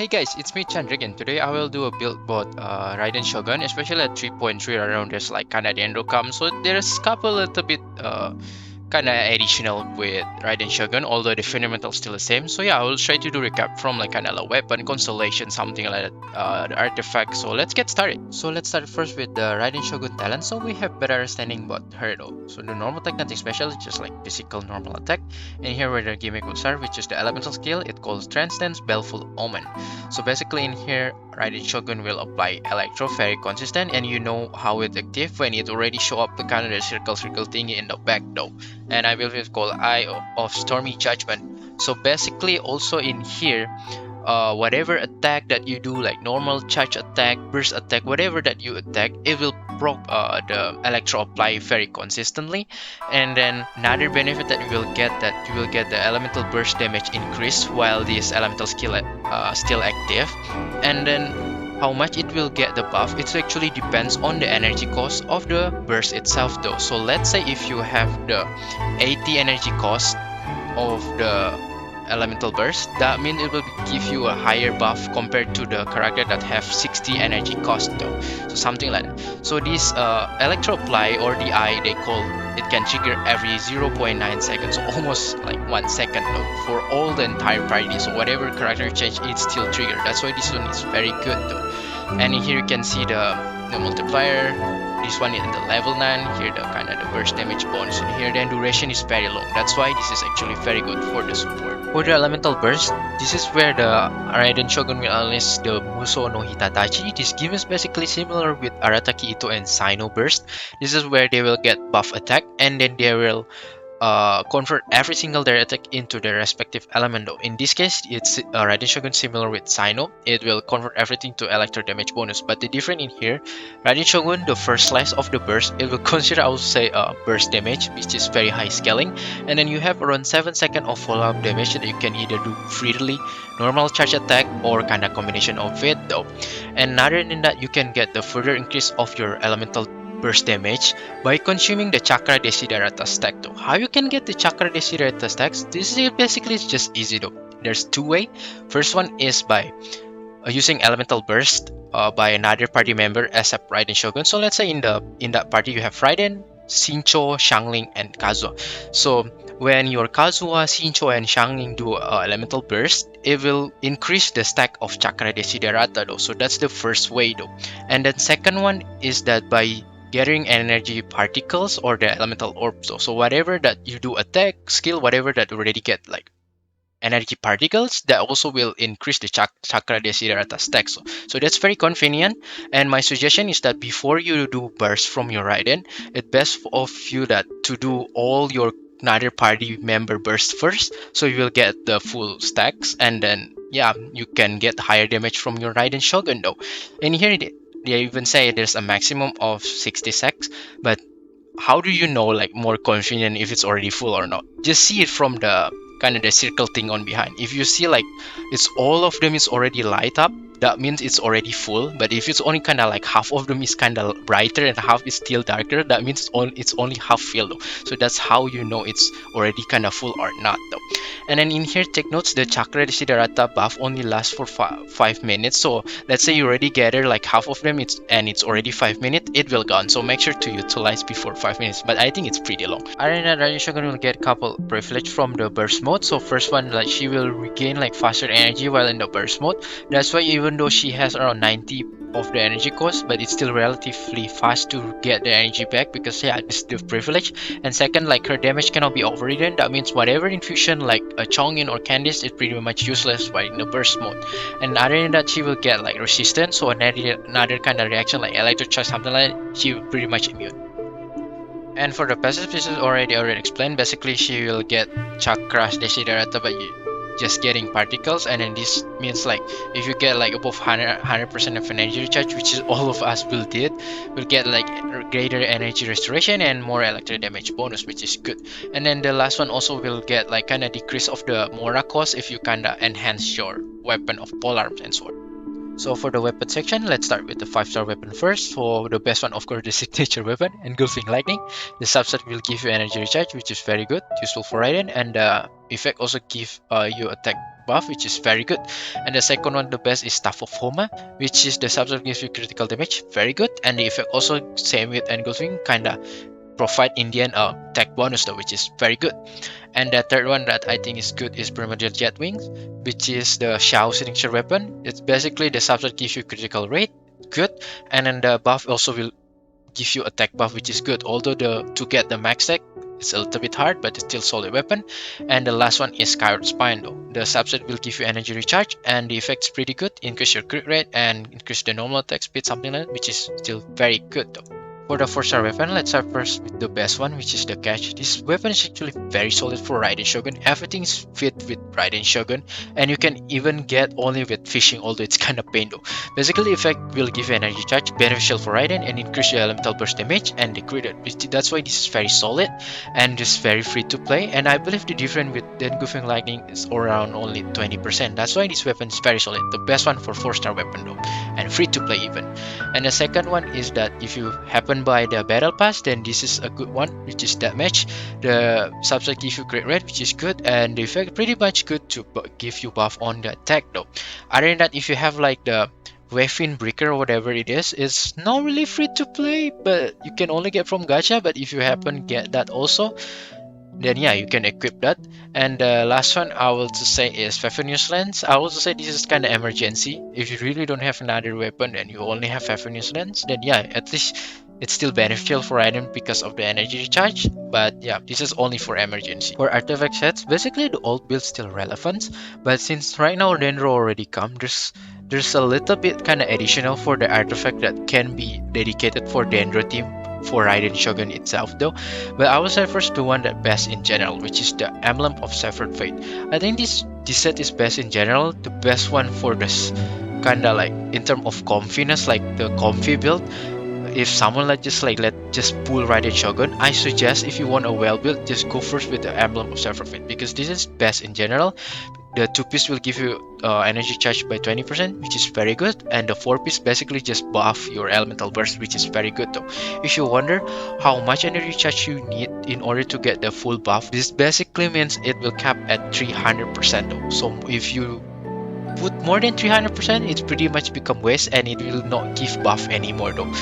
Hey guys, it's me Chandrik, and today I will do a build both Raiden Shogun, especially at 3.3 around there's like kinda the Endocam, so there's couple little bit kinda additional with Raiden Shogun, although the fundamental still the same. So yeah, I will try to do recap from like kinda a weapon, constellation, something like that, the artifact. So let's get started. So let's start first with the Raiden Shogun talent, so we have better understanding about her though. So the normal attack, nothing special, it's just like physical normal attack. And here where the gimmick will start, which is the elemental skill, it calls Transcendence Baleful Omen. So basically in here, Raiden Shogun will apply Electro very consistent, and you know how it's active when it already show up the kind of the circle thingy in the back though. And I will call Eye of Stormy Judgment. So basically also in here, whatever attack that you do, like normal charge attack, burst attack, whatever that you attack, it will proc the Electro apply very consistently. And then another benefit that you will get, that you will get the elemental burst damage increase while this elemental skill still active. And then how much it will get the buff, it actually depends on the energy cost of the burst itself though. So let's say if you have the 80 energy cost of the elemental burst, that means it will give you a higher buff compared to the character that have 60 energy cost though. So something like that. So this electro apply, or the eye they call, it can trigger every 0.9 seconds, so almost like 1 second though, for all the entire party. So whatever character change, it still trigger. That's why this one is very good though. And here you can see the multiplier. This one is the level 9, here the kind of the burst damage bonus, and here the duration is very long. That's why this is actually very good for the support. For the elemental burst, this is where the Raiden Shogun will unleash the Muso no Hitatachi. This game is basically similar with Arataki Ito and Sino burst. This is where they will get buff attack, and then they will convert every single their attack into their respective element though. In this case, it's Raiden Shogun similar with Sino. It will convert everything to electro damage bonus. But the difference in here, Raiden Shogun, the first slice of the burst, it will consider, I would say, burst damage, which is very high scaling. And then you have around 7 seconds of follow-up damage that you can either do freely, normal charge attack, or kind of combination of it though. And other than that, you can get the further increase of your elemental burst damage by consuming the Chakra Desiderata stack though. How you can get the Chakra Desiderata stacks? This is basically just easy though. There's two ways. First one is by using elemental burst by another party member except Raiden Shogun. So let's say in that party you have Raiden, Shincho, Xiangling, and Kazuha. So when your Kazuha, Shincho, and Xiangling do elemental burst, it will increase the stack of Chakra Desiderata though. So that's the first way though. And then second one is that by gathering energy particles or the elemental orbs. So whatever that you do attack, skill, whatever that already get like energy particles, that also will increase the Chakra Desiderata stack. So that's very convenient. And my suggestion is that before you do burst from your Raiden, it's best of you that to do all your another party member burst first, so you will get the full stacks, and then yeah, you can get higher damage from your Raiden Shogun though. And here they even say there's a maximum of 60 seconds, but how do you know like more convenient if it's already full or not? Just see it from the kind of the circle thing on behind. If you see like it's all of them is already light up, that means it's already full. But if it's only kind of like half of them is kind of brighter and half is still darker, that means it's only half filled though. So that's how you know it's already kind of full or not though. And then in here, take notes, the Chakra Desiderata buff only lasts for 5 minutes. So let's say you already gather like half of them, it's already 5 minutes, it will gone. So make sure to utilize before 5 minutes. But I think it's pretty long. Other than that, Raiden Shogun will get couple privilege from the burst mode. So first one, like she will regain like faster energy while in the burst mode. That's why even though she has around 90 of the energy cost, but it's still relatively fast to get the energy back, because yeah, it's the privilege. And second, like her damage cannot be overridden. That means whatever infusion like a Chongin or Candice is pretty much useless while in the burst mode. And other than that, she will get like resistance, so another kind of reaction like electrocharge, something like that, she will pretty much immune. And for the passive, this is already explained. Basically, she will get Chakra Desiderata by just getting particles, and then this means like if you get like above 100% of energy recharge, which is all of us will get like greater energy restoration and more electric damage bonus, which is good. And then the last one also will get like kind of decrease of the Mora cost if you kind of enhance your weapon of polearms and sword. So for the weapon section, let's start with the 5-star weapon first. For the best one, of course, the signature weapon, Engulfing Lightning. The subset will give you energy recharge, which is very good, useful for Raiden, and the effect also give you attack buff, which is very good. And the second one, the best, is Staff of Homa, which is the subset gives you critical damage, very good. And the effect also same with Engulfing, kinda provide Indian tech bonus though, which is very good. And the third one that I think is good is Primordial Jet Wings, which is the Shao signature weapon. It's basically the subset gives you critical rate, good, and then the buff also will give you attack buff, which is good. Although to get the max tech, it's a little bit hard, but it's still solid weapon. And the last one is Skyward Spine though. The subset will give you energy recharge, and the effect's pretty good. Increase your crit rate and increase the normal attack speed, something like that, which is still very good though. For the 4-star weapon, let's start first with the best one, which is the catch. This weapon is actually very solid for Raiden Shogun. Everything is fit with Raiden Shogun, and you can even get only with fishing, although it's kind of pain though. Basically, effect will give you energy charge, beneficial for Raiden, and increase your elemental burst damage and the crit rate. That's why this is very solid and just very free to play. And I believe the difference with Goofing Lightning is around only 20%. That's why this weapon is very solid. The best one for 4-star weapon though, and free to play even. And the second one is that if you happen by the battle pass, then this is a good one, which is that match. The subset gives you crit rate, which is good, and the effect pretty much good to give you buff on the attack though. Other than that, if you have like the Wavefin Breaker or whatever it is, it's not really free to play, but you can only get from gacha. But if you happen get that also, then yeah, you can equip that. And the last one I will just say is Pfeffernus Lens. I will also say this is kind of emergency. If you really don't have another weapon and you only have Pfeffernus Lens, then yeah, at least it's still beneficial for item because of the energy recharge. But yeah, this is only for emergency. For artifact sets, basically the old build still relevant, but since right now Dendro already come, there's a little bit kind of additional for the artifact that can be dedicated for Dendro team for Raiden Shogun itself though. But I will say first the one that best in general, which is the Emblem of Severed Fate. I think this set is best in general, the best one for this kinda like in terms of comfiness, like the comfy build. If someone let pull Raiden Shogun, I suggest if you want a well build, just go first with the Emblem of Severed Fate, because this is best in general. The 2-piece will give you energy charge by 20%, which is very good, and the 4-piece basically just buff your elemental burst, which is very good though. If you wonder how much energy charge you need in order to get the full buff, this basically means it will cap at 300% though. So if you put more than 300%, it's pretty much become waste and it will not give buff anymore though.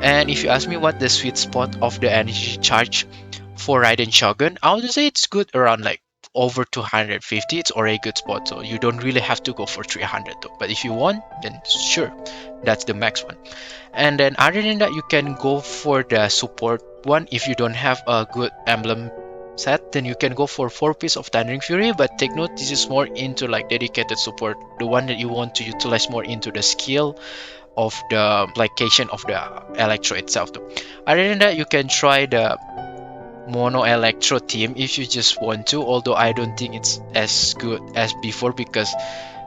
And if you ask me what the sweet spot of the energy charge for Raiden Shogun, I would say it's good around like over 250. It's already a good spot, so you don't really have to go for 300 though. But if you want, then sure, that's the max one. And then other than that, you can go for the support one. If you don't have a good emblem set, then you can go for 4-piece of Thundering Fury. But take note, this is more into like dedicated support, the one that you want to utilize more into the skill of the application of the Electro itself though. Other than that, you can try the Mono Electro team if you just want to, although I don't think it's as good as before, because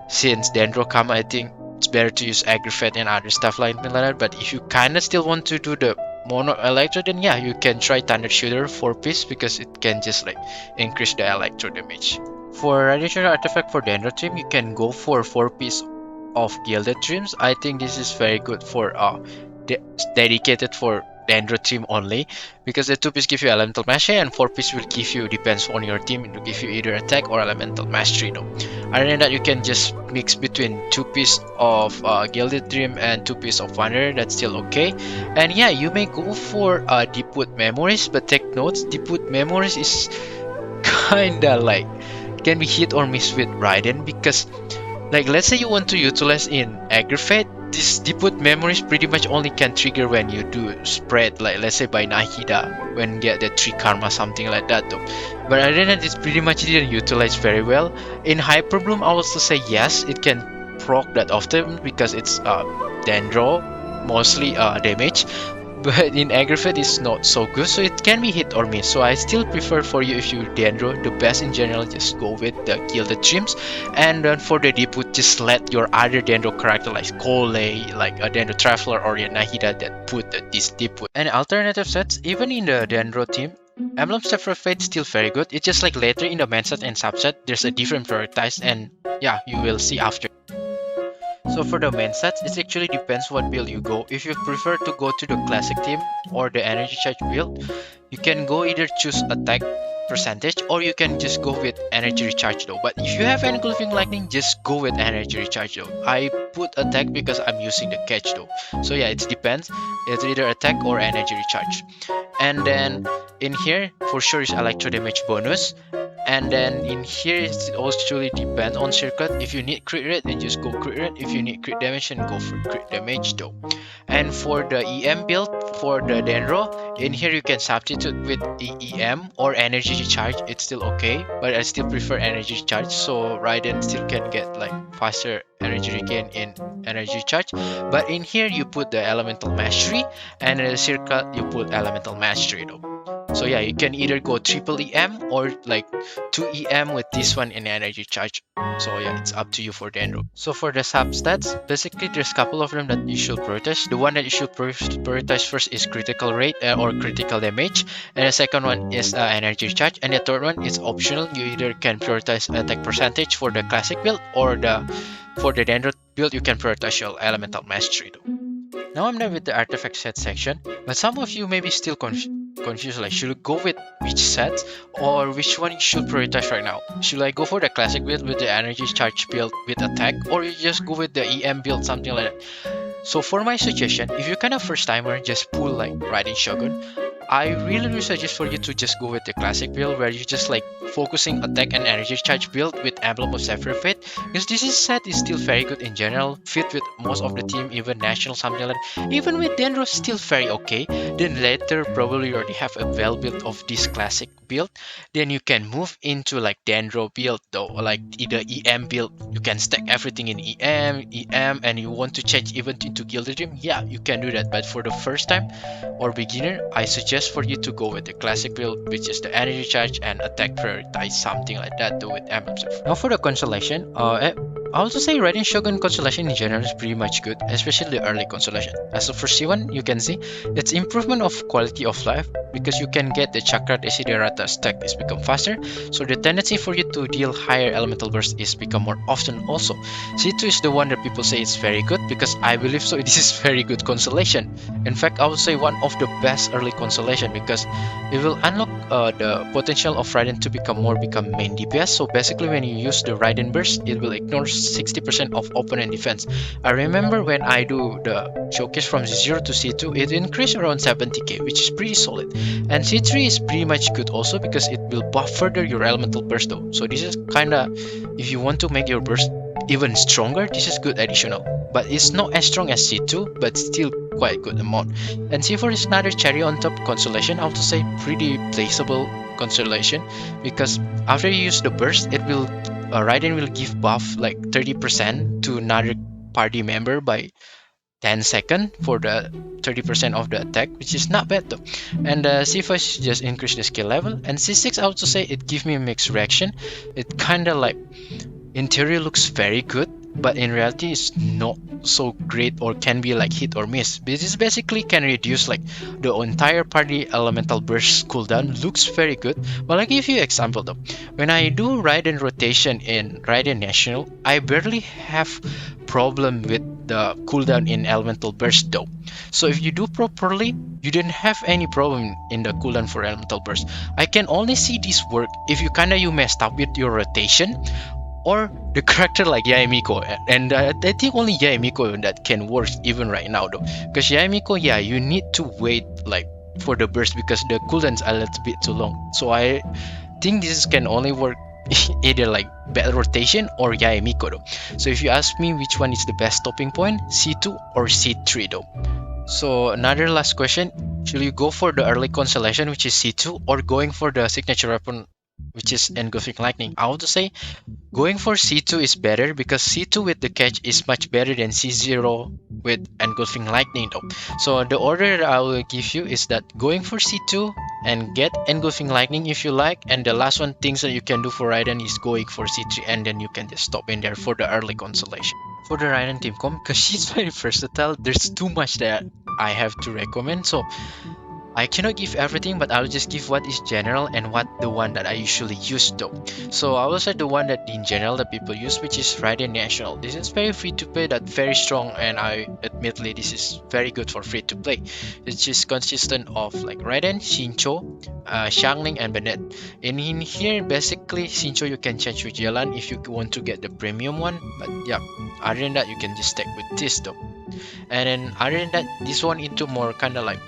since Dendro come, I think it's better to use Aggravate and other stuff like that. But if you kind of still want to do the Mono Electro, then yeah, you can try Thunder Shooter 4-piece, because it can just like increase the Electro damage. For additional artifact for Dendro team, you can go for 4-piece of Gilded Dreams. I think this is very good for dedicated for Dendro team only, because the 2-piece give you elemental mastery and 4-piece will give you, depends on your team, it will give you either attack or elemental mastery though. Other than that, you can just mix between 2-piece of Gilded Dream and 2-piece of Wanderer, that's still okay. And yeah, you may go for Deepwood Memories, but take notes, Deepwood Memories is kinda like can be hit or miss with Raiden, because like let's say you want to utilize in Aggravate, this Deepwood Memories pretty much only can trigger when you do spread, like let's say by Nahida, when get the 3 karma, something like that though. But other than that, it's pretty much didn't utilize very well. In Hyper Bloom, I will also say yes, it can proc that often because it's Dendro, mostly damage. But in Aggravate it's not so good, so it can be hit or miss. So I still prefer for you, if you Dendro, the best in general, just go with the Gilded Dreams. And then for the Deepwood, just let your other Dendro character like Kole, like a Dendro Traveler or your Nahida that put this Deepwood. And alternative sets, even in the Dendro team, Emblem Severed Fate still very good. It's just like later in the main set and subset, there's a different prioritized, and yeah, you will see after. So for the main sets, it actually depends what build you go. If you prefer to go to the classic team or the energy charge build, you can go either choose attack percentage, or you can just go with energy recharge though. But if you have engulfing lightning, just go with energy recharge though. I put attack because I'm using the catch though. So yeah, it depends. It's either attack or energy recharge. And then in here for sure is electro damage bonus. And then in here it also really depends on circuit. If you need crit rate, then just go crit rate. If you need crit damage, then go for crit damage though. And for the EM build for the Dendro, in here you can substitute with EM or energy recharge. It's still okay, but I still prefer energy recharge. So Raiden still can get like faster energy regain in energy charge. But in here you put the elemental mastery, and in the circuit you put elemental mastery though. So yeah, you can either go triple EM or like 2 EM with this one in energy charge. So yeah, it's up to you for Dendro. So for the substats, basically there's a couple of them that you should prioritize. The one that you should prioritize first is critical rate or critical damage, and the second one is energy charge, and the third one is optional. You either can prioritize attack percentage for the classic build, or for the Dendro build you can prioritize your elemental mastery though. Now I'm done with the artifact set section, but some of you may be still confused, like should I go with which set or which one you should prioritize right now? Should I go for the classic build with the energy charge build with attack, or you just go with the EM build, something like that? So for my suggestion, if you're kind of first timer, just pull like Raiden Shogun. I really suggest for you to just go with the classic build, where you just like focusing attack and energy charge build with Emblem of Sapphire Fate, because this set is still very good in general, fit with most of the team, even national, something like that. Even with Dendro, still very okay. Then later probably you already have a well build of this classic build, then you can move into like Dendro build though, or like either EM build. You can stack everything in EM, and you want to change even into Gilded Dream, yeah, you can do that. But for the first time or beginner, I suggest for you to go with the classic build, which is the energy charge and attack prioritize, something like that though with emblems. Now for the constellation, I also say Raiden Shogun constellation in general is pretty much good, especially the early constellation. As the first one, you can see it's improvement of quality of life, because you can get the Chakra Desiderata stack is become faster, so the tendency for you to deal higher elemental burst is become more often also. C2 is the one that people say is very good, because I believe so this is very good constellation. In fact, I would say one of the best early constellation, because it will unlock the potential of Raiden to become main DPS. So basically when you use the Raiden burst, it will ignore 60% of opponent defense. I remember when I do the showcase from Z0 to C2, it increased around 70k, which is pretty solid. And C3 is pretty much good also, because it will buff further your elemental burst though. So this is kinda, if you want to make your burst even stronger, this is good additional. But it's not as strong as C2, but still quite good amount. And C4 is another cherry on top constellation. I would say pretty placeable constellation, because after you use the burst, it will Raiden will give buff like 30% to another party member by 10 seconds for the 30% of the attack, which is not bad though. And C5 just increase the skill level, and C6 I would say it give me a mixed reaction. It kinda like in theory looks very good, but in reality it's not so great, or can be like hit or miss. This basically can reduce like the entire party elemental burst cooldown. Looks very good. Well, I'll give you an example though. When I do Raiden rotation in Raiden National, I barely have problem with the cooldown in elemental burst though. So if you do properly, you didn't have any problem in the cooldown for elemental burst. I can only see this work if you messed up with your rotation, or the character like Yaemiko, and I think only Yaemiko that can work even right now though, because Yaemiko, yeah, you need to wait like for the burst, because the cooldowns are a little bit too long. So I think this can only work either like bad rotation or Yaemiko though. So if you ask me which one is the best stopping point, C2 or C3 though. So another last question, should you go for the early constellation, which is C2, or going for the signature weapon, which is engulfing lightning? I would say going for C2 is better, because C2 with the catch is much better than C0 with engulfing lightning though. So the order that I will give you is that going for C2 and get engulfing lightning if you like, and the last one things that you can do for Raiden is going for C3, and then you can just stop in there for the early constellation. For the Raiden team comp, because she's very versatile, there's too much that I have to recommend. So I cannot give everything, but I'll just give what is general and what the one that I usually use though. So I will say the one that in general that people use, which is Raiden National. This is very free to play, that very strong, and I admittedly this is very good for free to play. It's just consistent of like Raiden, Shincho, Xiangling, and Bennett. And in here, basically Shincho you can change with Yelan if you want to get the premium one. But yeah, other than that you can just stick with this though. And then other than that, this one into more kind of like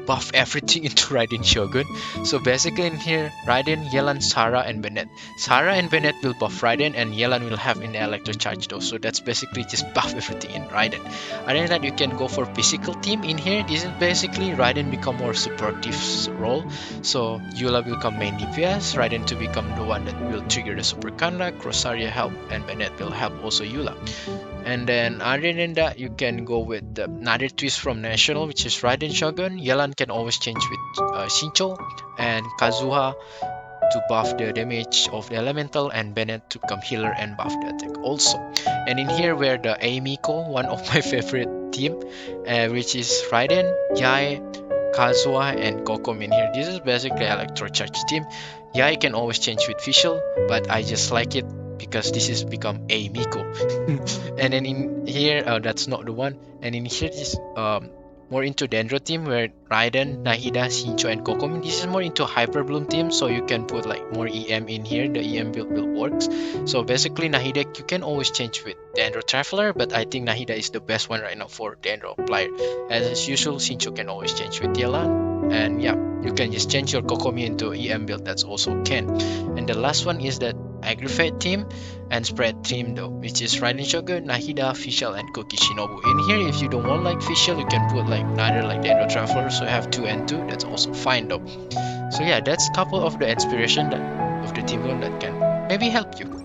buff everything into Raiden Shogun. So basically in here, Raiden, Yelan, Sarah, and Bennett. Sarah and Bennett will buff Raiden, and Yelan will have in the Electro Charge though. So that's basically just buff everything in Raiden. Other than that, you can go for physical team in here. This is basically Raiden become more supportive role. So Eula will become main DPS, Raiden to become the one that will trigger the super conduct, Rosaria help, and Bennett will help also Eula. And then other than that, you can go with another twist from National, which is Raiden Shogun. Yelan can always change with Shincho, and Kazuha to buff the damage of the elemental, and Bennett to become healer and buff the attack also. And in here where the Amiko, one of my favorite team, which is Raiden, Yae, Kazuha, and Kokom in here. This is basically Electro Charge team. Yae can always change with Fischl, but I just like it because this is become a Miko. And then in here, that's not the one. And in here is more into Dendro team where Raiden, Nahida, Shincho, and Kokomi. This is more into Hyper Bloom team, so you can put like more EM in here. The EM build works. So basically Nahida you can always change with Dendro Traveler, but I think Nahida is the best one right now for Dendro player. As usual, Shincho can always change with Yelan. And yeah, you can just change your Kokomi into EM build, that's also can. And the last one is that Aggravate team and Spread team though, which is Raiden Shogun, Nahida, Fischl, and Koki Shinobu. In here, if you don't want like Fischl, you can put like neither like Dendro Traveler, so you have 2 and 2, that's also fine though. So yeah, that's a couple of the inspiration that of the team one that can maybe help you.